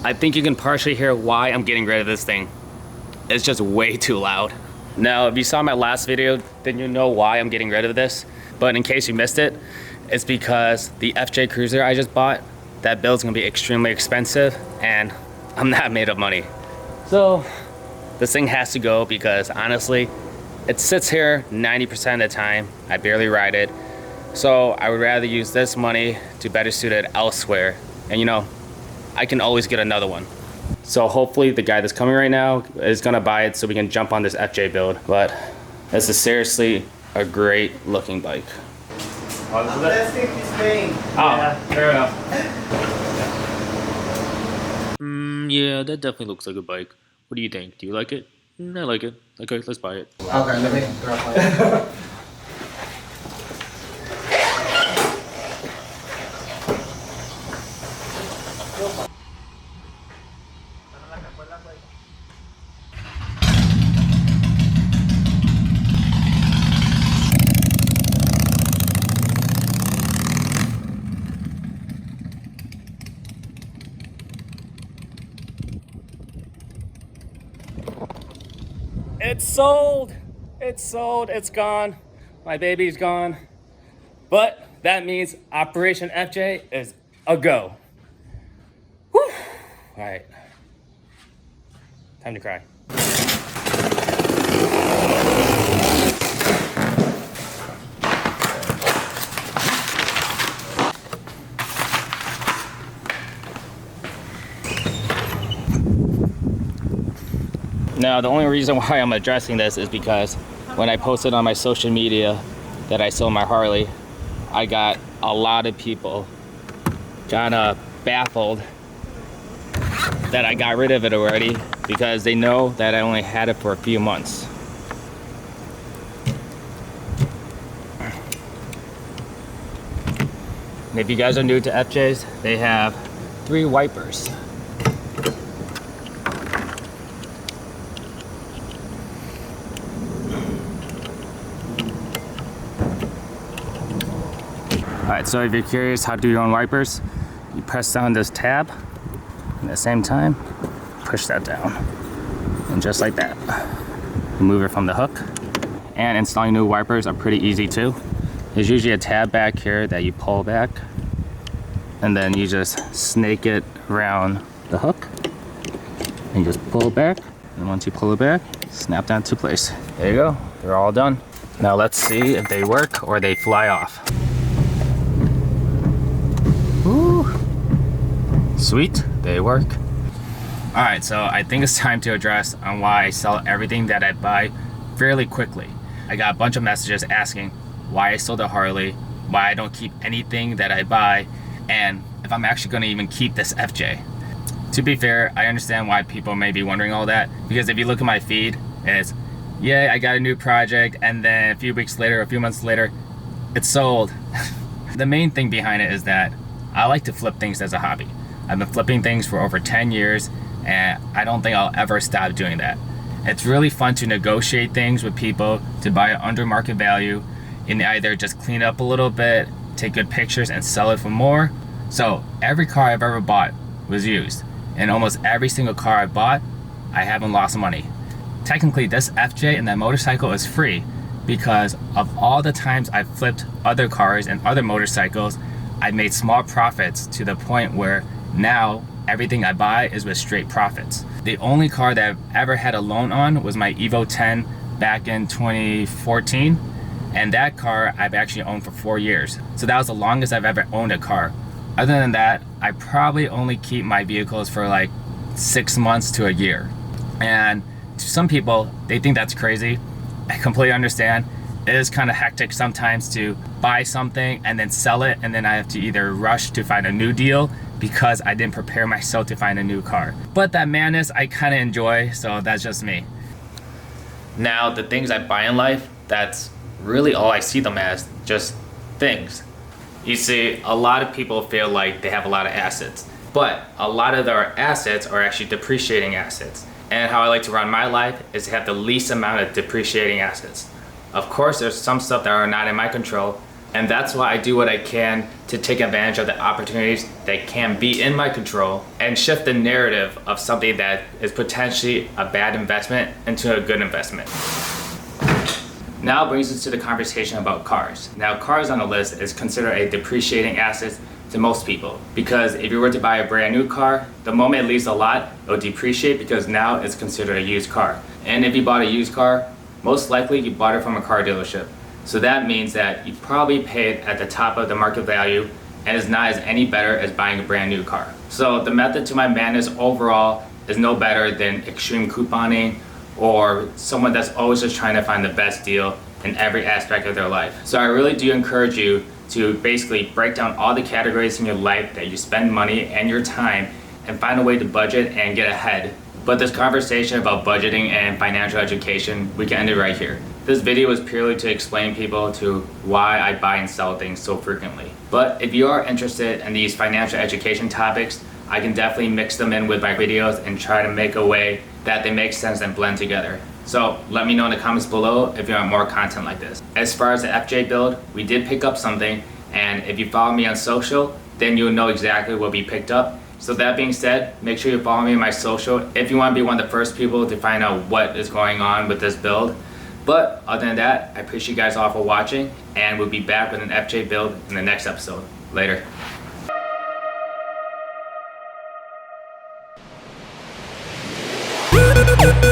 I think you can partially hear why I'm getting rid of this thing. It's just way too loud. Now, if you saw my last video, then you know why I'm getting rid of this. But in case you missed it, it's because the FJ Cruiser I just bought, that build's gonna be extremely expensive and I'm not made of money. So this thing has to go because honestly, it sits here 90% of the time. I barely ride it. So I would rather use this money to better suit it elsewhere. And you know, I can always get another one. So hopefully the guy that's coming right now is gonna buy it so we can jump on this FJ build. But this is seriously a great looking bike. Let's take this thing. Oh, yeah. Fair enough. Yeah, that definitely looks like a bike. What do you think? Do you like it? I like it. Okay, let's buy it. Okay, let me grab it. It's sold. It's sold. It's gone. My baby's gone. But that means Operation FJ is a go. Whew. All right. Time to cry. Now, the only reason why I'm addressing this is because when I posted on my social media that I sold my Harley, I got a lot of people kind of baffled that I got rid of it already because they know that I only had it for a few months. And if you guys are new to FJs, they have 3 wipers. Alright, so if you're curious how to do your own wipers, you press down this tab, and at the same time, push that down. And just like that, remove it from the hook. And installing new wipers are pretty easy too. There's usually a tab back here that you pull back, and then you just snake it around the hook, and you just pull it back, and once you pull it back, snap that into place. There you go, they're all done. Now let's see if they work or they fly off. Ooh. Sweet, they work. All right, so I think it's time to address on why I sell everything that I buy fairly quickly. I got a bunch of messages asking why I sold the Harley, why I don't keep anything that I buy, and if I'm actually gonna even keep this FJ. To be fair, I understand why people may be wondering all that, because if you look at my feed, it's, yeah, I got a new project, and then a few weeks later, a few months later, it's sold. The main thing behind it is that I like to flip things as a hobby. I've been flipping things for over 10 years, and I don't think I'll ever stop doing that. It's really fun to negotiate things with people to buy it under market value and either just clean it up a little bit, take good pictures, and sell it for more. So every car I've ever bought was used, and almost every single car I bought, I haven't lost money. Technically, this FJ and that motorcycle is free because of all the times I've flipped other cars and other motorcycles. I've made small profits to the point where now everything I buy is with straight profits. The only car that I've ever had a loan on was my Evo 10 back in 2014. And that car I've actually owned for 4 years. So that was the longest I've ever owned a car. Other than that, I probably only keep my vehicles for like 6 months to a year. And to some people, they think that's crazy. I completely understand. It is kind of hectic sometimes to buy something and then sell it, and then I have to either rush to find a new deal because I didn't prepare myself to find a new car. But that madness I kind of enjoy, so that's just me. Now, the things I buy in life, that's really all I see them as, just things. You see, a lot of people feel like they have a lot of assets, but a lot of their assets are actually depreciating assets. And how I like to run my life is to have the least amount of depreciating assets. Of course, there's some stuff that are not in my control, And that's why I do what I can to take advantage of the opportunities that can be in my control and shift the narrative of something that is potentially a bad investment into a good investment. Now brings us to the conversation about cars. Now, cars on the list is considered a depreciating asset to most people, because if you were to buy a brand new car, the moment it leaves the lot, it will depreciate because now it's considered a used car. And if you bought a used car, most likely you bought it from a car dealership. So that means that you probably paid at the top of the market value and is not as any better as buying a brand new car. So the method to my madness overall is no better than extreme couponing or someone that's always just trying to find the best deal in every aspect of their life. So I really do encourage you to basically break down all the categories in your life that you spend money and your time and find a way to budget and get ahead. But this conversation about budgeting and financial education, we can end it right here. This video is purely to explain people to why I buy and sell things so frequently. But if you are interested in these financial education topics, I can definitely mix them in with my videos and try to make a way that they make sense and blend together. So let me know in the comments below if you want more content like this. As far as the FJ build, we did pick up something, and if you follow me on social, then you'll know exactly what we picked up. So that being said, make sure you follow me on my social if you want to be one of the first people to find out what is going on with this build. But other than that, I appreciate you guys all for watching, and we'll be back with an FJ build in the next episode. Later. We'll be right back.